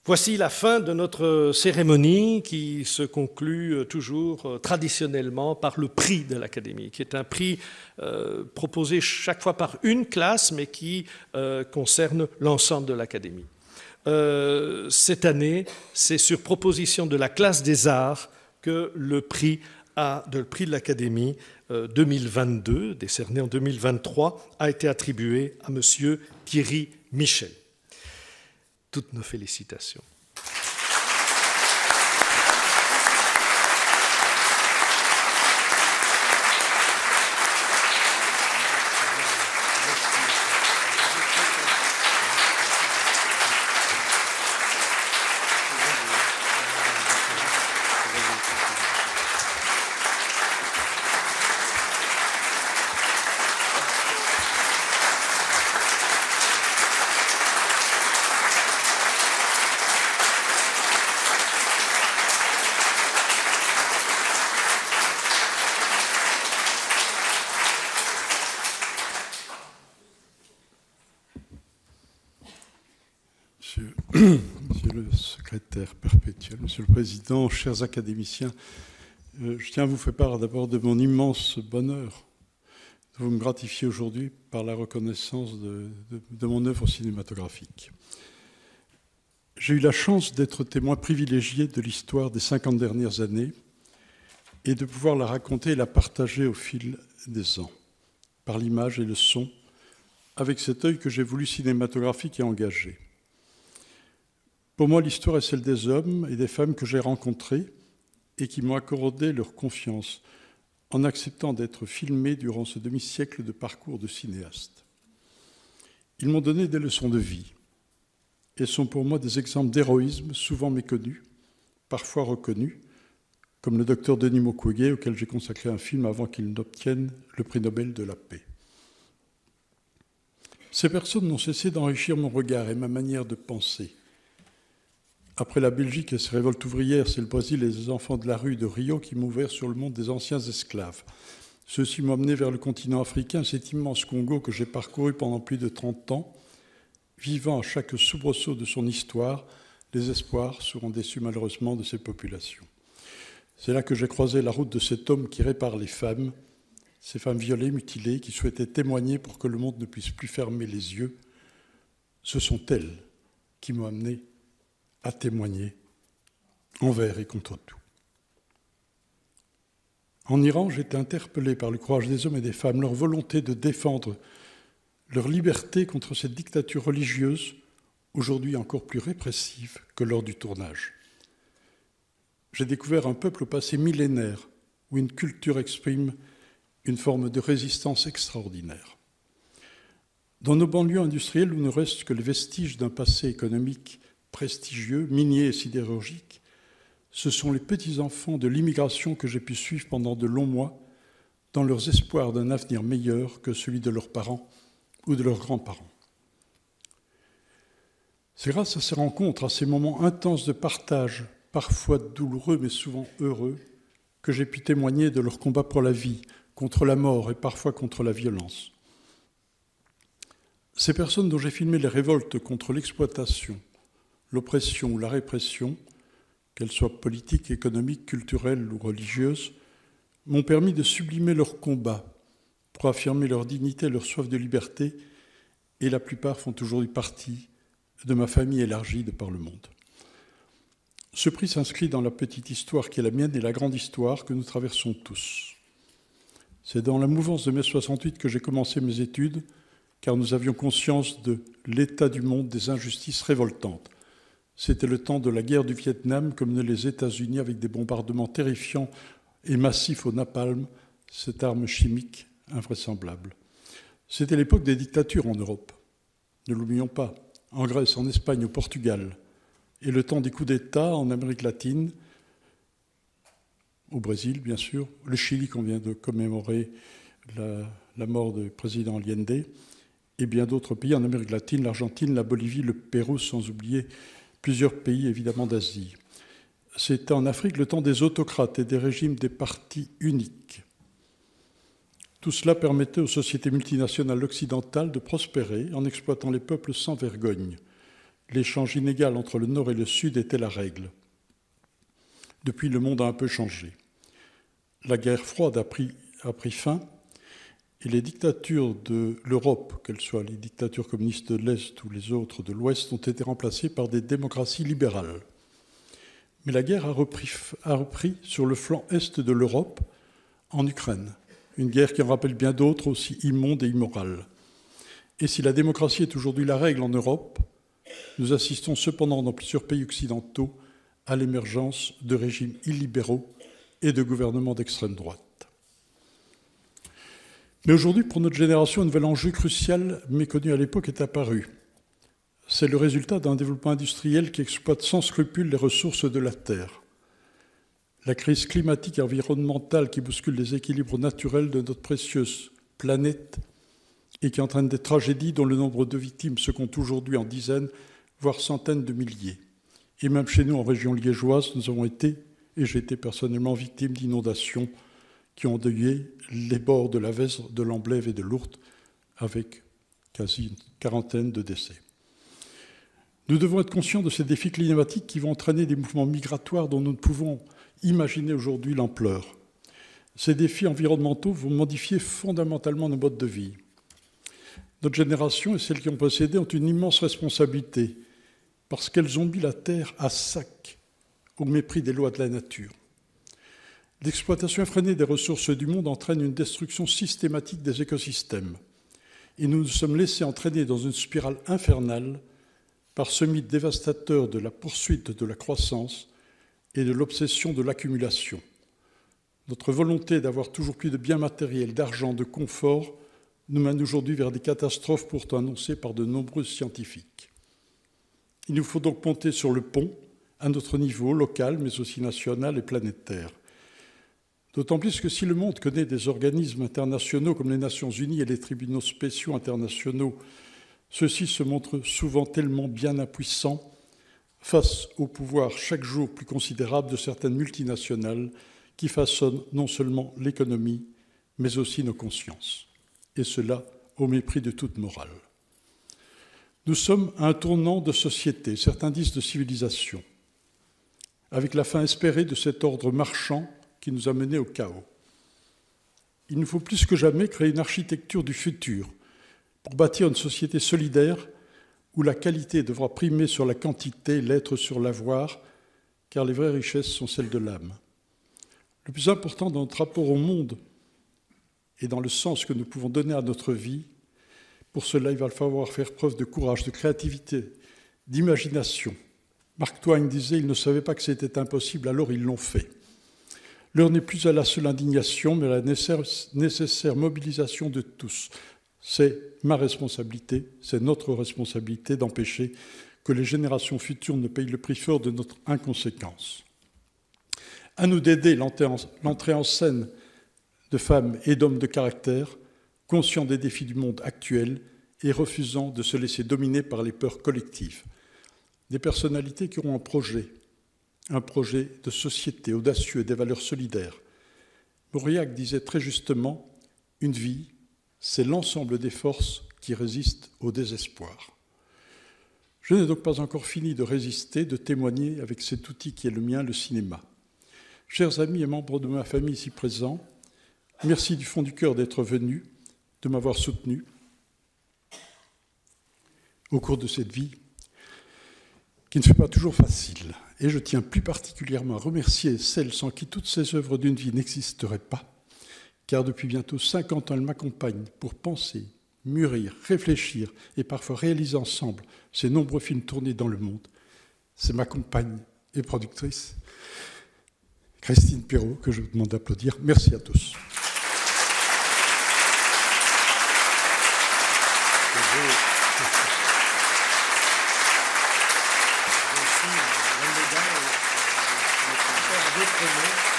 Voici la fin de notre cérémonie qui se conclut toujours traditionnellement par le prix de l'Académie, qui est un prix proposé chaque fois par une classe, mais qui concerne l'ensemble de l'Académie. Cette année, c'est sur proposition de la classe des arts que le prix de l'Académie 2022, décerné en 2023, a été attribué à M. Thierry Michel. Toutes nos félicitations. Monsieur le secrétaire perpétuel, Monsieur le Président, chers académiciens, je tiens à vous faire part d'abord de mon immense bonheur de vous me gratifier aujourd'hui par la reconnaissance de mon œuvre cinématographique. J'ai eu la chance d'être témoin privilégié de l'histoire des 50 dernières années et de pouvoir la raconter et la partager au fil des ans, par l'image et le son, avec cet œil que j'ai voulu cinématographique et engagé. Pour moi, l'histoire est celle des hommes et des femmes que j'ai rencontrés et qui m'ont accordé leur confiance en acceptant d'être filmés durant ce demi-siècle de parcours de cinéaste. Ils m'ont donné des leçons de vie et sont pour moi des exemples d'héroïsme souvent méconnus, parfois reconnus, comme le docteur Denis Mukwege, auquel j'ai consacré un film avant qu'il n'obtienne le prix Nobel de la paix. Ces personnes n'ont cessé d'enrichir mon regard et ma manière de penser. Après la Belgique et ses révoltes ouvrières, c'est le Brésil et les enfants de la rue de Rio qui m'ont ouvert sur le monde des anciens esclaves. Ceux-ci m'ont amené vers le continent africain, cet immense Congo que j'ai parcouru pendant plus de 30 ans, vivant à chaque soubresaut de son histoire, les espoirs seront déçus malheureusement de ses populations. C'est là que j'ai croisé la route de cet homme qui répare les femmes, ces femmes violées, mutilées, qui souhaitaient témoigner pour que le monde ne puisse plus fermer les yeux. Ce sont elles qui m'ont amené à témoigner envers et contre tout. En Iran, j'étais interpellé par le courage des hommes et des femmes, leur volonté de défendre leur liberté contre cette dictature religieuse, aujourd'hui encore plus répressive que lors du tournage. J'ai découvert un peuple au passé millénaire, où une culture exprime une forme de résistance extraordinaire. Dans nos banlieues industrielles, où ne reste que les vestiges d'un passé économique prestigieux, miniers et sidérurgiques, ce sont les petits-enfants de l'immigration que j'ai pu suivre pendant de longs mois dans leurs espoirs d'un avenir meilleur que celui de leurs parents ou de leurs grands-parents. C'est grâce à ces rencontres, à ces moments intenses de partage, parfois douloureux mais souvent heureux, que j'ai pu témoigner de leur combat pour la vie, contre la mort et parfois contre la violence. Ces personnes dont j'ai filmé les révoltes contre l'exploitation, l'oppression ou la répression, qu'elles soient politiques, économiques, culturelles ou religieuses, m'ont permis de sublimer leur combat pour affirmer leur dignité et leur soif de liberté, et la plupart font aujourd'hui partie de ma famille élargie de par le monde. Ce prix s'inscrit dans la petite histoire qui est la mienne et la grande histoire que nous traversons tous. C'est dans la mouvance de mai 68 que j'ai commencé mes études, car nous avions conscience de l'état du monde, des injustices révoltantes. C'était le temps de la guerre du Vietnam que menaient les États-Unis avec des bombardements terrifiants et massifs au napalm, cette arme chimique invraisemblable. C'était l'époque des dictatures en Europe. Ne l'oublions pas, en Grèce, en Espagne, au Portugal. Et le temps des coups d'État en Amérique latine, au Brésil, bien sûr, le Chili qu'on vient de commémorer la mort du président Allende, et bien d'autres pays en Amérique latine, l'Argentine, la Bolivie, le Pérou, sans oublier plusieurs pays, évidemment, d'Asie. C'était en Afrique le temps des autocrates et des régimes des partis uniques. Tout cela permettait aux sociétés multinationales occidentales de prospérer en exploitant les peuples sans vergogne. L'échange inégal entre le Nord et le Sud était la règle. Depuis, le monde a un peu changé. La guerre froide a pris fin et les dictatures de l'Europe, qu'elles soient les dictatures communistes de l'Est ou les autres de l'Ouest, ont été remplacées par des démocraties libérales. Mais la guerre a repris sur le flanc Est de l'Europe, en Ukraine. Une guerre qui en rappelle bien d'autres aussi immondes et immorales. Et si la démocratie est aujourd'hui la règle en Europe, nous assistons cependant dans plusieurs pays occidentaux à l'émergence de régimes illibéraux et de gouvernements d'extrême droite. Mais aujourd'hui, pour notre génération, un nouvel enjeu crucial, méconnu à l'époque, est apparu. C'est le résultat d'un développement industriel qui exploite sans scrupule les ressources de la Terre. La crise climatique et environnementale qui bouscule les équilibres naturels de notre précieuse planète et qui entraîne des tragédies dont le nombre de victimes se compte aujourd'hui en dizaines, voire centaines de milliers. Et même chez nous, en région liégeoise, nous avons été, et j'ai été personnellement victime d'inondations qui ont endeuillé les bords de la Vesdre, de l'Amblève et de l'Ourthe, avec quasi une quarantaine de décès. Nous devons être conscients de ces défis climatiques qui vont entraîner des mouvements migratoires dont nous ne pouvons imaginer aujourd'hui l'ampleur. Ces défis environnementaux vont modifier fondamentalement nos modes de vie. Notre génération et celles qui ont précédé ont une immense responsabilité parce qu'elles ont mis la Terre à sac au mépris des lois de la nature. L'exploitation effrénée des ressources du monde entraîne une destruction systématique des écosystèmes et nous nous sommes laissés entraîner dans une spirale infernale par ce mythe dévastateur de la poursuite de la croissance et de l'obsession de l'accumulation. Notre volonté d'avoir toujours plus de biens matériels, d'argent, de confort nous mène aujourd'hui vers des catastrophes pourtant annoncées par de nombreux scientifiques. Il nous faut donc monter sur le pont, à notre niveau local, mais aussi national et planétaire. D'autant plus que si le monde connaît des organismes internationaux comme les Nations Unies et les tribunaux spéciaux internationaux, ceux-ci se montrent souvent tellement bien impuissants face au pouvoir chaque jour plus considérable de certaines multinationales qui façonnent non seulement l'économie, mais aussi nos consciences. Et cela au mépris de toute morale. Nous sommes à un tournant de société, certains disent de civilisation, avec la fin espérée de cet ordre marchand qui nous a menés au chaos. Il nous faut plus que jamais créer une architecture du futur pour bâtir une société solidaire où la qualité devra primer sur la quantité, l'être sur l'avoir, car les vraies richesses sont celles de l'âme. Le plus important dans notre rapport au monde et dans le sens que nous pouvons donner à notre vie, pour cela, il va falloir faire preuve de courage, de créativité, d'imagination. Mark Twain disait « Ils ne savaient pas que c'était impossible, alors ils l'ont fait ». L'heure n'est plus à la seule indignation, mais à la nécessaire mobilisation de tous. C'est ma responsabilité, c'est notre responsabilité d'empêcher que les générations futures ne payent le prix fort de notre inconséquence. À nous d'aider l'entrée en scène de femmes et d'hommes de caractère, conscients des défis du monde actuel et refusant de se laisser dominer par les peurs collectives. Des personnalités qui auront un projet de société audacieux et des valeurs solidaires. Mauriac disait très justement « Une vie, c'est l'ensemble des forces qui résistent au désespoir ». Je n'ai donc pas encore fini de résister, de témoigner avec cet outil qui est le mien, le cinéma. Chers amis et membres de ma famille ici présents, merci du fond du cœur d'être venus, de m'avoir soutenu au cours de cette vie qui ne fait pas toujours facile. Et je tiens plus particulièrement à remercier celles sans qui toutes ces œuvres d'une vie n'existeraient pas, car depuis bientôt 50 ans, elles m'accompagnent pour penser, mûrir, réfléchir et parfois réaliser ensemble ces nombreux films tournés dans le monde. C'est ma compagne et productrice, Christine Pirot, que je vous demande d'applaudir. Merci à tous. Merci.